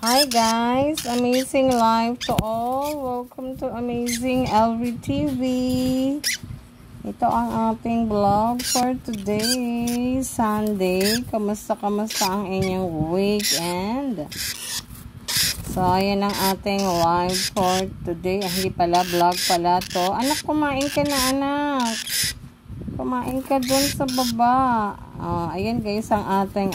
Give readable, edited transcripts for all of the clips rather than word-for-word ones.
Hi guys, amazing life to all. Welcome to Amazing LV TV. Ito ang ating vlog for today, Sunday. Kamusta ang inyong weekend? So, ayan ang ating live for today. Hindi pala, vlog pala to. Anak, kumain ka na anak. Kumain ka dun sa baba. Ayan guys, ang ating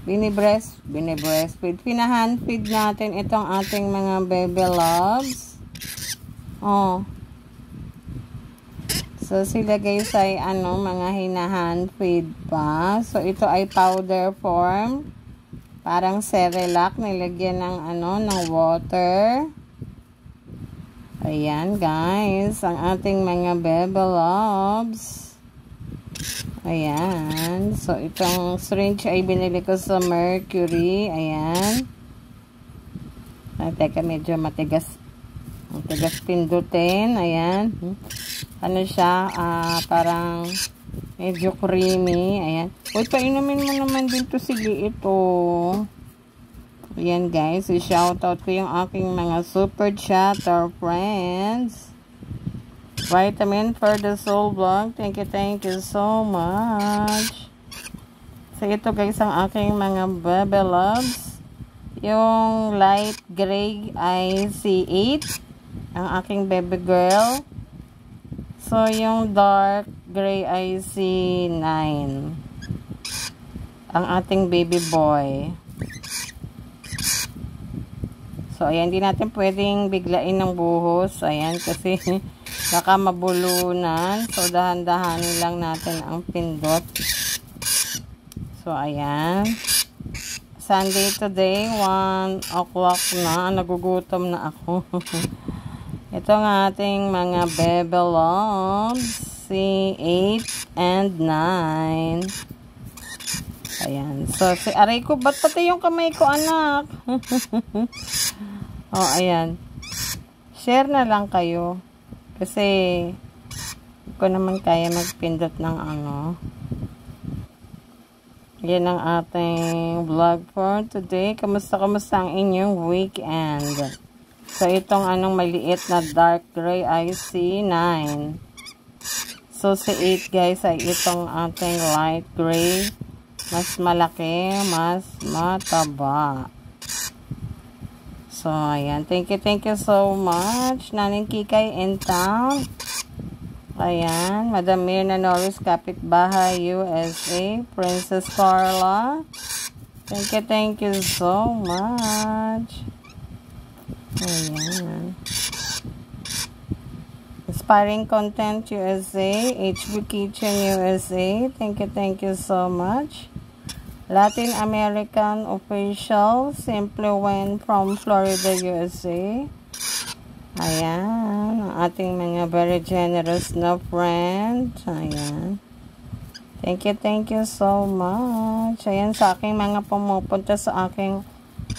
binibreastfeed. Pina-handfeed natin itong ating mga baby loves. So, sila guys ay mga hina-handfeed pa. So, ito ay powder form. Parang Cerelac. Nilagyan ng water. Ayan guys, ang ating mga baby loves. Ayan. So, itong syringe ay binili ko sa Mercury. Ayan. Teka, medyo matigas. Matigas pindutin. Ayan. Ano siya? Parang medyo creamy. Ayan. Uy, painumin mo naman dito sige ito. Ayan guys. I-shoutout ko yung aking mga super chatter friends. Vitamin for the Soul vlog. Thank you so much. So, ito guys ang aking mga baby loves. Yung light gray ay C8. Ang aking baby girl. So, yung dark gray ay C9. Ang ating baby boy. So, ayan. Di natin pwedeng biglain ng buhos. Ayan, kasi baka mabulunan. So, dahan-dahanin lang natin ang pindot. So, ayan. Sunday today, 1 o'clock na. Nagugutom na ako. Ito ang ating mga baby loves. C8 and 9. Ayan. So, aray ko, ba't pati yung kamay ko, anak? Ayan. Share na lang kayo. Kasi, hindi ko naman kaya magpindot ng Yan ang ating vlog for today. Kamusta ang inyong weekend? So, itong maliit na dark gray ay C9. So, C8 guys ay itong ating light gray. Mas malaki, mas mataba. So, ayan. Thank you so much. Naning Kikay in town. Ayan. Madam Mirna Norris, Kapitbahay, USA. Princess Carla. Thank you so much. Ayan. Inspiring Content USA. HB Kitchen USA. Thank you so much. Latin American Official, Simply When from Florida, USA. Ayan, ang ating mga very generous na friend. Ayan. Thank you so much. Ayan, sa aking mga pumupunta sa aking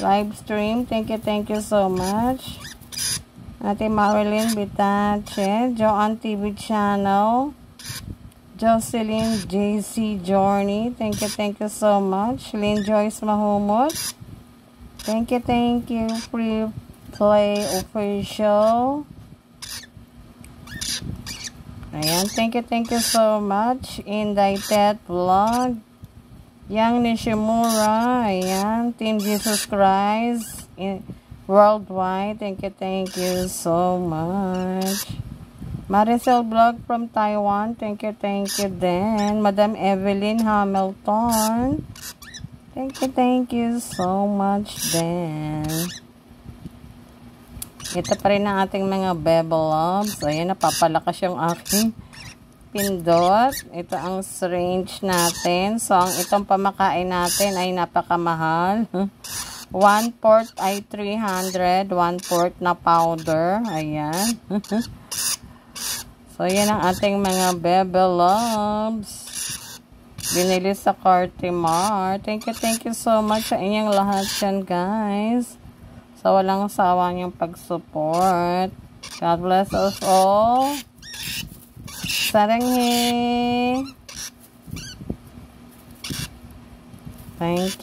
live stream. Thank you so much. Ate Marilyn Bitache, Joanne TV Channel. Jocelyn JC Journey. Thank you so much. Lynn Joyce Mahumot. Thank you. Free Play Official. Ayan. Thank you so much. Indicted Vlog. Yang Nishimura. Ayan. Team Jesus Christ. Worldwide. Thank you so much. Maricel Vlog from Taiwan. Thank you din. Madam Evelyn Hamilton. Thank you so much din. Ito pa rin ang ating mga baby loves. Ayan, napapalakas yung aking pindot. Ito ang syringe natin. So, itong pamakain natin ay napakamahal. 1/4 ay 300. 1/4 na powder. Ayan. So, yan ang ating mga baby loves. Binili sa Cartimar. Thank you so much sa inyong lahat yan, guys. Sa walang sawa niyong pag-support. God bless us all. Saranghe. Thank you.